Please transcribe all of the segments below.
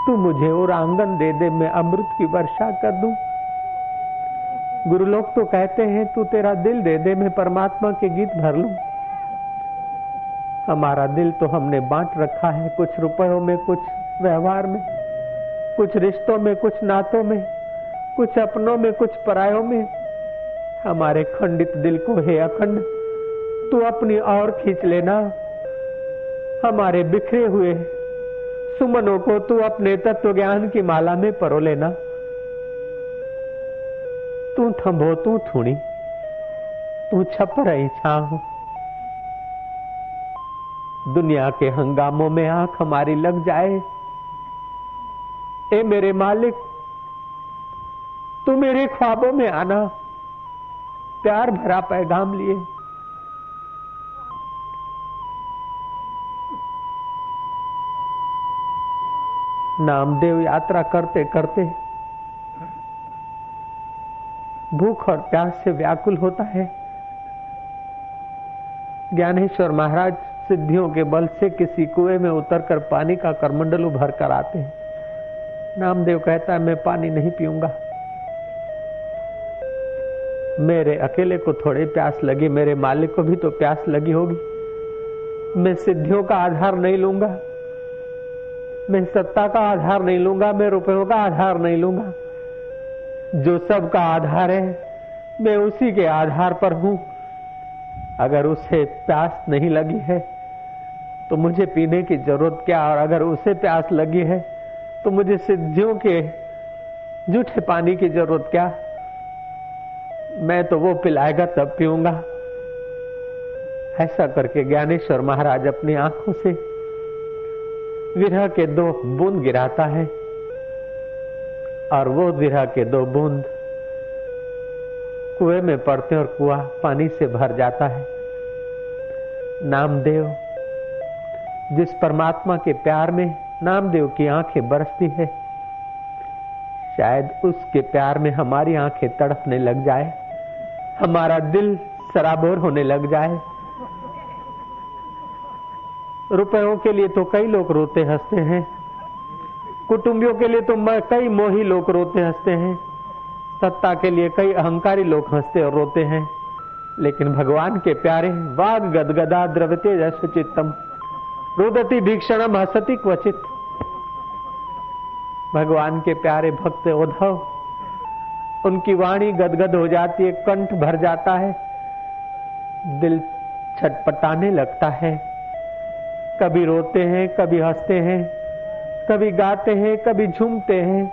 तू मुझे और आंगन दे दे, मैं अमृत की वर्षा कर दूं। गुरु लोग तो कहते हैं तू तेरा दिल दे दे, मैं परमात्मा के गीत भर लूं। हमारा दिल तो हमने बांट रखा है, कुछ रुपयों में, कुछ व्यवहार में, कुछ रिश्तों में, कुछ नातों में, कुछ अपनों में, कुछ परायों में। हमारे खंडित दिल को हे अखंड तू अपनी ओर खींच लेना। हमारे बिखरे हुए सुमनों को तू अपने तत्व ज्ञान की माला में परो लेना। तू थंभो तू थूणी, तू छप रही छांव। दुनिया के हंगामों में आंख हमारी लग जाए, ए मेरे मालिक तू मेरे ख्वाबों में आना, प्यार भरा पैगाम लिए। नामदेव यात्रा करते करते भूख और प्यास से व्याकुल होता है। ज्ञानेश्वर महाराज सिद्धियों के बल से किसी कुएं में उतरकर पानी का करमंडलू भर कर आते हैं। नामदेव कहता है मैं पानी नहीं पीऊंगा, मेरे अकेले को थोड़ी प्यास लगी, मेरे मालिक को भी तो प्यास लगी होगी। मैं सिद्धियों का आधार नहीं लूंगा, मैं सत्ता का आधार नहीं लूंगा, मैं रुपयों का आधार नहीं लूंगा। जो सबका आधार है मैं उसी के आधार पर हूं। अगर उसे प्यास नहीं लगी है तो मुझे पीने की जरूरत क्या, और अगर उसे प्यास लगी है तो मुझे सिद्धियों के जूठे पानी की जरूरत क्या। मैं तो वो पिलाएगा तब पीऊंगा। ऐसा करके ज्ञानेश्वर महाराज अपनी आंखों से विरह के 2 बूंद गिराता है और वो विरह के 2 बूंद कुएं में पड़ते और कुआं पानी से भर जाता है। नामदेव, जिस परमात्मा के प्यार में नामदेव की आंखें बरसती है, शायद उसके प्यार में हमारी आंखें तड़पने लग जाए, हमारा दिल सराबोर होने लग जाए। रुपयों के लिए तो कई लोग रोते हंसते हैं, कुटुंबियों के लिए तो कई मोही लोग रोते हंसते हैं, सत्ता के लिए कई अहंकारी लोग हंसते और रोते हैं। लेकिन भगवान के प्यारे वाग गदगदा द्रवते जस चित्तम रुदति भीक्षणम हसति क्वचित। भगवान के प्यारे भक्त उद्धव, उनकी वाणी गदगद हो जाती है, कंठ भर जाता है, दिल छटपटाने लगता है। कभी रोते हैं, कभी हंसते हैं, कभी गाते हैं, कभी झूमते हैं,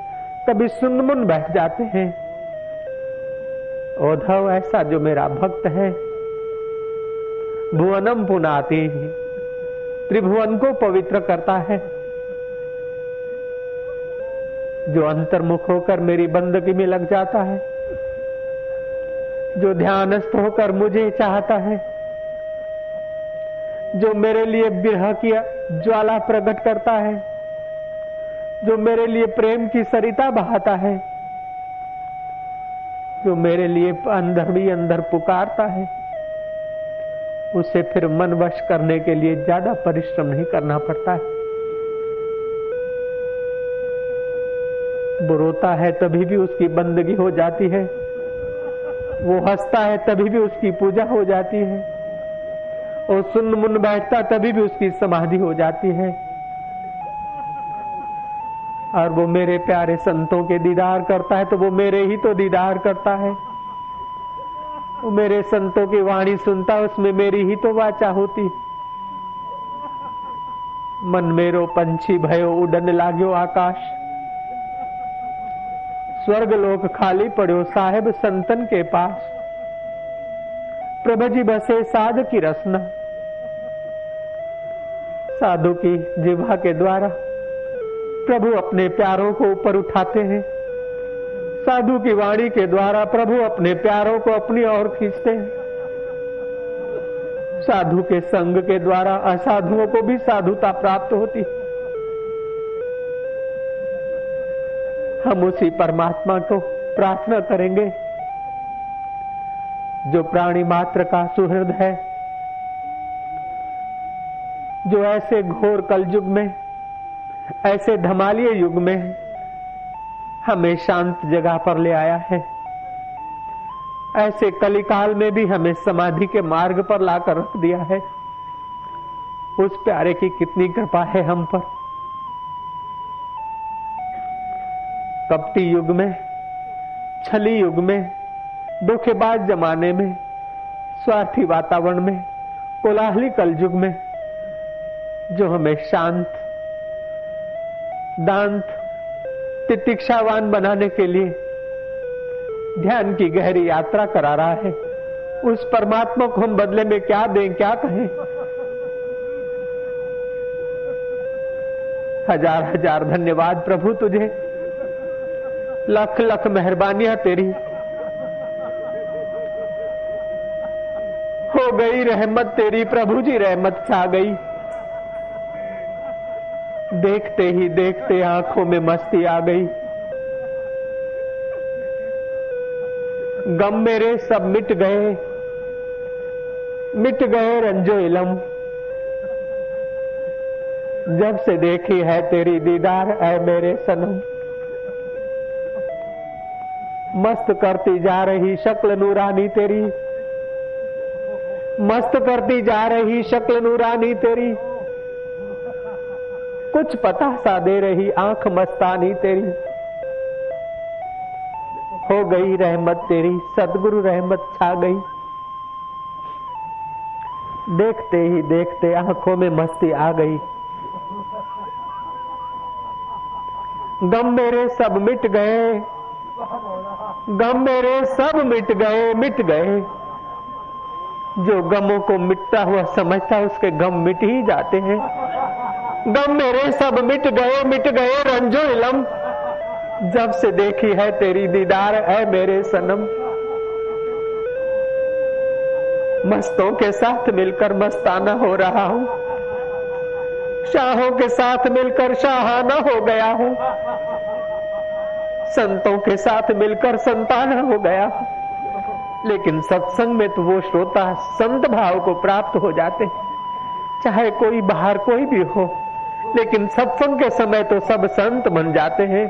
कभी सुनमुन बैठ जाते हैं। उद्धव ऐसा जो मेरा भक्त है, भुवनम पुनाति, त्रिभुवन को पवित्र करता है, जो अंतर्मुख होकर मेरी बंदगी में लग जाता है, जो ध्यानस्थ होकर मुझे चाहता है, जो मेरे लिए विरह की ज्वाला प्रकट करता है, जो मेरे लिए प्रेम की सरिता बहाता है, जो मेरे लिए अंदर भी अंदर पुकारता है, उसे फिर मन वश करने के लिए ज्यादा परिश्रम नहीं करना पड़ता है। वो रोता है तभी भी उसकी बंदगी हो जाती है, वो हंसता है तभी भी उसकी पूजा हो जाती है, और सुन मुन बैठता तभी भी उसकी समाधि हो जाती है। और वो मेरे प्यारे संतों के दीदार करता है तो वो मेरे ही तो दीदार करता है। वो मेरे संतों की वाणी सुनता, उसमें मेरी ही तो वाचा होती। मन मेरो पंछी भयो उड़न लाग्यो आकाश, स्वर्ग लोक खाली पड़ो साहेब संतन के पास। प्रभु जी बसे साध की रसना, साधु की जिह्वा के द्वारा प्रभु अपने प्यारों को ऊपर उठाते हैं। साधु की वाणी के द्वारा प्रभु अपने प्यारों को अपनी ओर खींचते हैं। साधु के संग के द्वारा असाधुओं को भी साधुता प्राप्त होती। हम उसी परमात्मा को प्रार्थना करेंगे जो प्राणी मात्र का सुहृद है, जो ऐसे घोर कलयुग में ऐसे धमालिये युग में हमें शांत जगह पर ले आया है। ऐसे कलिकाल में भी हमें समाधि के मार्ग पर लाकर रख दिया है। उस प्यारे की कितनी कृपा है हम पर। कपटी युग में, छली युग में, धोखेबाज जमाने में, स्वार्थी वातावरण में, कोलाहली कलयुग में जो हमें शांत, दांत, तितिक्षावान बनाने के लिए ध्यान की गहरी यात्रा करा रहा है, उस परमात्मा को हम बदले में क्या दें, क्या कहें। हजार हजार धन्यवाद प्रभु तुझे, लख लख मेहरबानियां तेरी। हो गई रहमत तेरी प्रभु जी, रहमत छा गई। देखते ही देखते आंखों में मस्ती आ गई। गम मेरे सब मिट गए, मिट गए रंजो इलम। जब से देखी है तेरी दीदार ऐ मेरे सनम। मस्त करती जा रही शक्ल नूरानी तेरी, मस्त करती जा रही शक्ल नूरानी तेरी। कुछ पता सा दे रही आंख मस्तानी तेरी। हो गई रहमत तेरी, सदगुरु रहमत छा गई। देखते ही देखते आंखों में मस्ती आ गई। गम मेरे सब मिट गए, गम मेरे सब मिट गए, मिट गए। जो गमों को मिटता हुआ समझता उसके गम मिट ही जाते हैं। गम मेरे सब मिट गए, मिट गए रंजो इलम। जब से देखी है तेरी दीदार ऐ मेरे सनम। मस्तों के साथ मिलकर मस्ताना हो रहा हूं, शाहों के साथ मिलकर शाहाना हो गया हूं, संतों के साथ मिलकर संताना हो गया हूं। लेकिन सत्संग में तो वो श्रोता संत भाव को प्राप्त हो जाते, चाहे कोई बाहर कोई भी हो। लेकिन सत्संग के समय तो सब संत बन जाते हैं।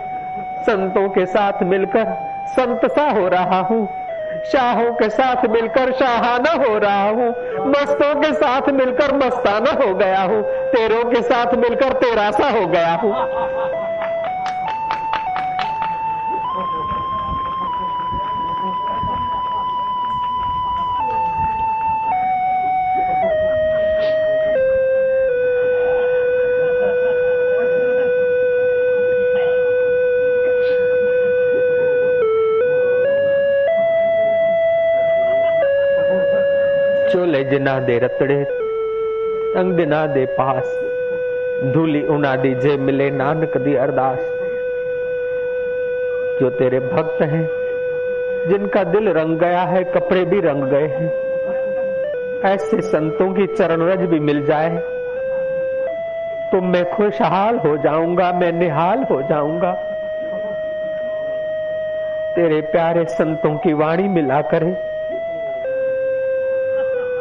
संतों के साथ मिलकर संत सा हो रहा हूं, शाहों के साथ मिलकर शाहाना हो रहा हूं, मस्तों के साथ मिलकर मस्ताना हो गया हूं, तेरों के साथ मिलकर तेरा सा हो गया हूं। चोले जिना दे रतड़े, अंग दिना दे पास, धूली उना दी जे मिले नानक दी अरदास। जो तेरे भक्त हैं, जिनका दिल रंग गया है, कपड़े भी रंग गए हैं, ऐसे संतों की चरण रज भी मिल जाए तो मैं खुशहाल हो जाऊंगा, मैं निहाल हो जाऊंगा। तेरे प्यारे संतों की वाणी मिला करे,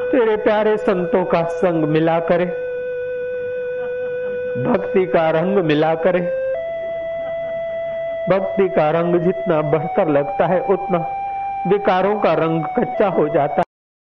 तेरे प्यारे संतों का संग मिला करे, भक्ति का रंग मिला करे। भक्ति का रंग जितना बढ़कर लगता है उतना विकारों का रंग कच्चा हो जाता है।